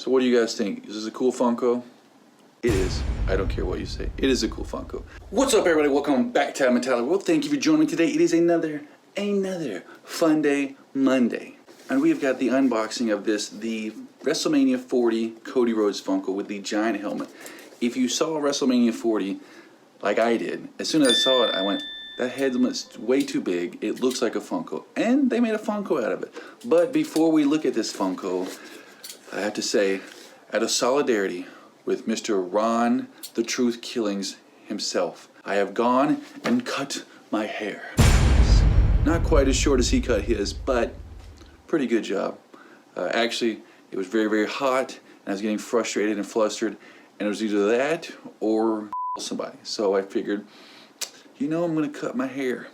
So what do you guys think? Is this a cool Funko? It is. I don't care what you say. It is a cool Funko. What's up, everybody? Welcome back to Metallic World. Thank you for joining me today. It is another Fun Day Monday. And we've got the unboxing of this, the Wrestlemania 40 Cody Rhodes Funko with the giant helmet. If you saw Wrestlemania 40, like I did, as soon as I saw it, I went, that helmet's way too big. It looks like a Funko. And they made a Funko out of it. But before we look at this Funko, I have to say, out of solidarity with Mr. Ron the Truth Killings himself, I have gone and cut my hair. Not quite as short as he cut his, but pretty good job. Actually, it was very, very hot, and I was getting frustrated and flustered, and it was either that or somebody. So I figured, you know, I'm gonna cut my hair.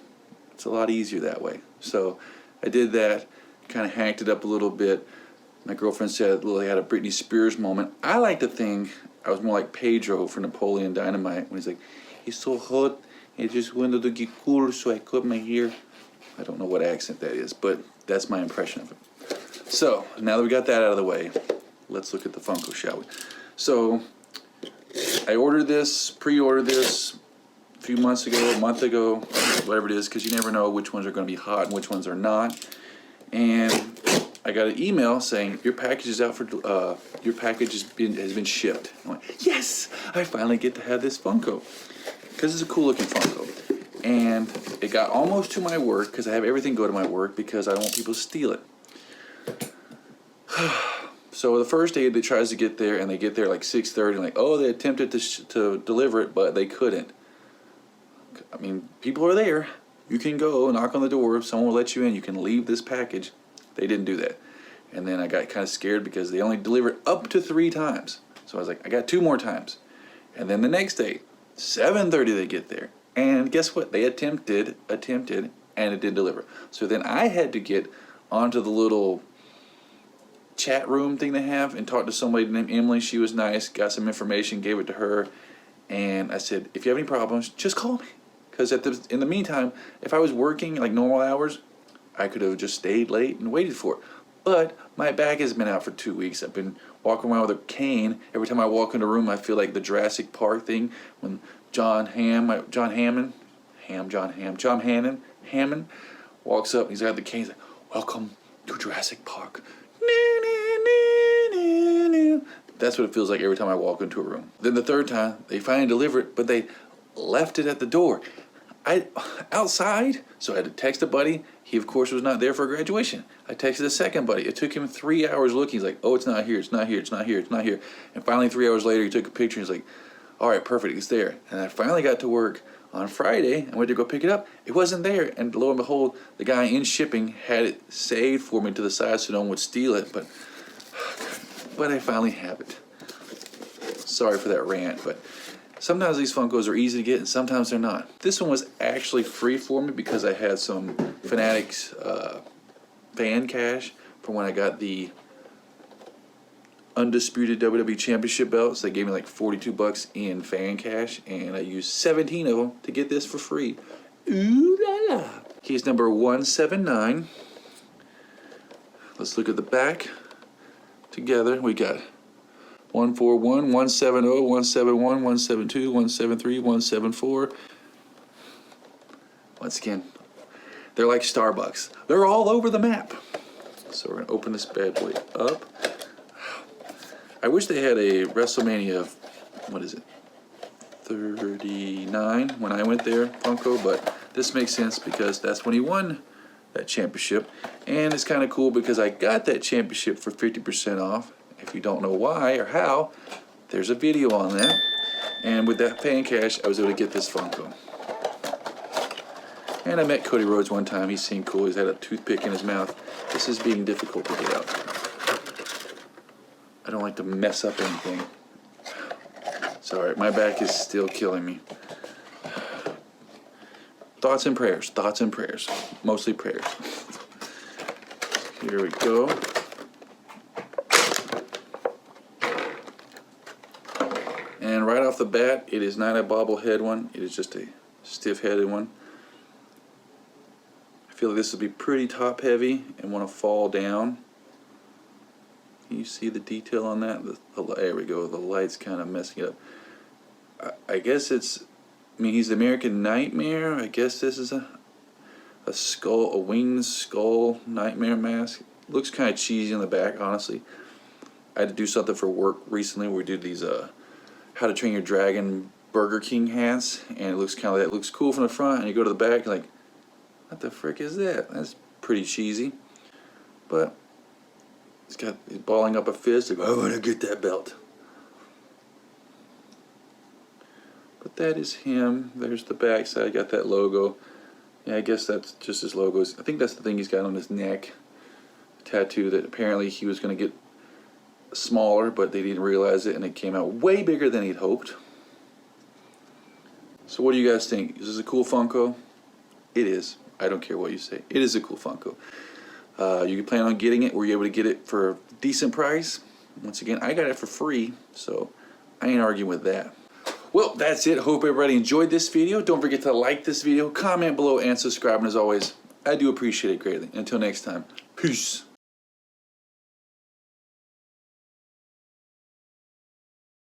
It's a lot easier that way. So I did that, kind of hacked it up a little bit. My girlfriend said I had a Britney Spears moment. I like to think I was more like Pedro for Napoleon Dynamite when he's like, he's so hot, I just wanted to get cooler, so I cut my hair. I don't know what accent that is, but that's my impression of it. So now that we got that out of the way, let's look at the Funko, shall we? So I ordered this, pre-ordered this a few months ago, a month ago, whatever it is, because you never know which ones are going to be hot and which ones are not. And I got an email saying your package is out for your package has been shipped. I went, yes, I finally get to have this Funko because it's a cool looking Funko, and it got almost to my work because I have everything go to my work because I don't want people to steal it. So the first day that tries to get there, and they get there like 6:30, like, oh, they attempted to deliver it, but they couldn't. I mean, people are there. You can go knock on the door. Someone will let you in. You can leave this package. They didn't do that. And then I got kind of scared because they only delivered up to 3 times. So I was like, I got 2 more times. And then the next day, 7:30 they get there. And guess what? They attempted, and it didn't deliver. So then I had to get onto the little chat room thing they have and talk to somebody named Emily. She was nice, got some information, gave it to her. And I said, if you have any problems, just call me. Because in the meantime, if I was working like normal hours, I could have just stayed late and waited for it. But my back has been out for 2 weeks. I've been walking around with a cane. Every time I walk in a room, I feel like the Jurassic Park thing when John Hammond walks up and he's got the cane. He's like, welcome to Jurassic Park. That's what it feels like every time I walk into a room. Then the 3rd time, they finally deliver it, but they left it at the door. Outside, so I had to text a buddy. He, of course, was not there for graduation. I texted a second buddy. It took him 3 hours looking. He's like, oh, it's not here, it's not here, it's not here, it's not here. And finally, 3 hours later, he took a picture. He's like, all right, perfect, it's there. And I finally got to work on Friday. I went to go pick it up. It wasn't there. And lo and behold, the guy in shipping had it saved for me to the side so no one would steal it. But I finally have it. Sorry for that rant, but sometimes these Funkos are easy to get and sometimes they're not. This one was actually free for me because I had some Fanatics fan cash from when I got the undisputed WWE Championship belts. They gave me like $42 in fan cash, and I used 17 of them to get this for free. Ooh la la. Case number 179. Let's look at the back together. We got 141, 170, 171, 172, 173, 174. Once again, they're like Starbucks. They're all over the map. So we're going to open this bad boy up. I wish they had a WrestleMania, what is it, 39 when I went there, Funko, but this makes sense because that's when he won that championship. And it's kind of cool because I got that championship for 50% off. If you don't know why or how, there's a video on that. And with that fan cash, I was able to get this Funko. And I met Cody Rhodes one time. He seemed cool. He's had a toothpick in his mouth. This is being difficult to get out. I don't like to mess up anything. It's alright, my back is still killing me. Thoughts and prayers, mostly prayers. Here we go. And right off the bat, it is not a bobblehead one, it is just a stiff-headed one. I feel like this will be pretty top heavy and want to fall down. you see the detail on that? There we go. The light's kind of messing it up. I guess it's, I mean, he's the American Nightmare. I guess this is a skull, a winged skull nightmare mask. Looks kind of cheesy on the back, honestly. I had to do something for work recently where we did these How to Train Your Dragon Burger King hats, and it looks kind of like that. It looks cool from the front, and you go to the back, you're like, what the frick is that? That's pretty cheesy. But he's balling up a fist, like, I want to get that belt. But that is him. There's the back side, got that logo. Yeah, I guess that's just his logo. I think that's the thing he's got on his neck. A tattoo that apparently he was going to get smaller, but they didn't realize it, and it came out way bigger than he'd hoped. So what do you guys think? Is this a cool Funko? It is. I don't care what you say. It is a cool Funko. You can plan on getting it. Were you able to get it for a decent price? Once again, I got it for free, so I ain't arguing with that. Well, that's it. Hope everybody enjoyed this video. Don't forget to like this video, comment below, and subscribe. And as always, I do appreciate it greatly. Until next time, peace.